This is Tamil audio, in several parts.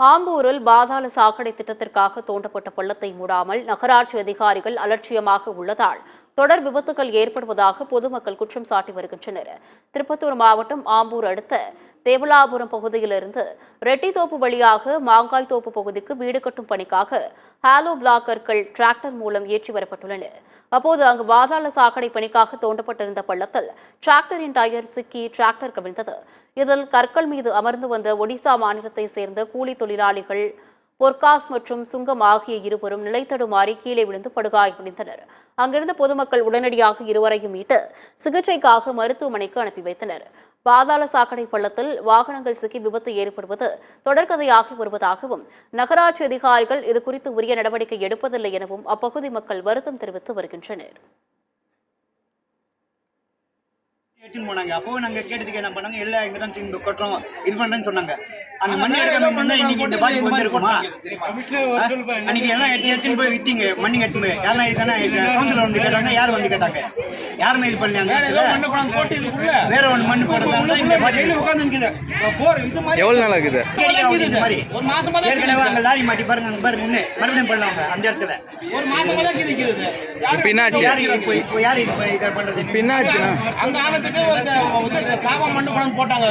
ஆம்பூரில் பாதாள சாக்கடை திட்டத்திற்காக தோண்டப்பட்ட பள்ளத்தை மூடாமல் நகராட்சி அதிகாரிகள் அலட்சியமாக உள்ளதால் தொடர் விபத்துகள் ஏற்படுவதாக பொதுமக்கள் குற்றம் சாட்டி வருகின்றனர். திருப்பத்தூர் மாவட்டம் ஆம்பூர் அடுத்த தேவலாபுரம் பகுதியிலிருந்து ரெட்டித்தோப்பு வழியாக மாங்காய்தோப்பு பகுதிக்கு வீடு கட்டும் பணிக்காக ஹாலோ பிளாக் கற்கள் டிராக்டர் மூலம் ஏற்றி வரப்பட்டுள்ளன. அப்போது அங்கு பாதாள சாக்கடை பணிக்காக தோண்டப்பட்டிருந்த பள்ளத்தில் டிராக்டரின் டயர் சிக்கி டிராக்டர் கவிழ்ந்தது. இதில் கற்கள் மீது அமர்ந்து வந்த ஒடிசா மாநிலத்தை சேர்ந்த கூலி தொழிலாளிகள் பொர்காஸ் மற்றும் சுங்கம் ஆகிய இருவரும் நிலைத்தடுமாறி கீழே விழுந்து படுகாயமடைந்தனர். அங்கிருந்த பொதுமக்கள் உடனடியாக இருவரையும் மீட்டு சிகிச்சைக்காக மருத்துவமனைக்கு அனுப்பி வைத்தனர். பாதாள சாக்கடை பள்ளத்தில் வாகனங்கள் சிக்கி விபத்து ஏற்படுவது தொடர்கதையாகி வருவதாகவும் நகராட்சி அதிகாரிகள் இதுகுறித்து உரிய நடவடிக்கை எடுப்பதில்லை எனவும் அப்பகுதி மக்கள் வருத்தம் தெரிவித்து வருகின்றனர். போனாங்க அப்போ நாங்க கேட்டதுக்கு என்ன பண்ணாங்க, எல்லா இங்கதான் திரும்பி கொட்டுறோம் இது பண்றேன்னு சொன்னாங்க. அந்த மண்ணை எடுக்க இன்னைக்கு இந்த பாதிப்பு வந்துருக்குமா? அன்னைக்கு எல்லாம் எடுத்துன்னு போய் வித்தீங்க, மண்ணி எடுத்து போய் யாரும் இதுதானே கவுன்சிலர் வந்து கேட்டாங்க, யார் வந்து கேட்டாங்க, யாருமே இது பண்ணாங்க. வேற ஒன்று மண் போடுறதால இந்த பாதிப்பு எவ்வளவு நாள் ஆகுது? இந்த மாதிரி ஏற்கனவே அங்க லாரி மாட்டி பாருங்க, அங்க பாருங்க முன்னே மறுபடியும் பண்ணாங்க அந்த இடத்துல. பின்னாச்சு இப்போ யாரு இதை பண்றது? பின்னாச்சு காவா மண்ணு பணம் போட்டாங்க.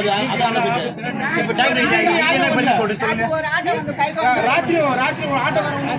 ராத்திரி ஒரு ஆட்டோக்காரங்க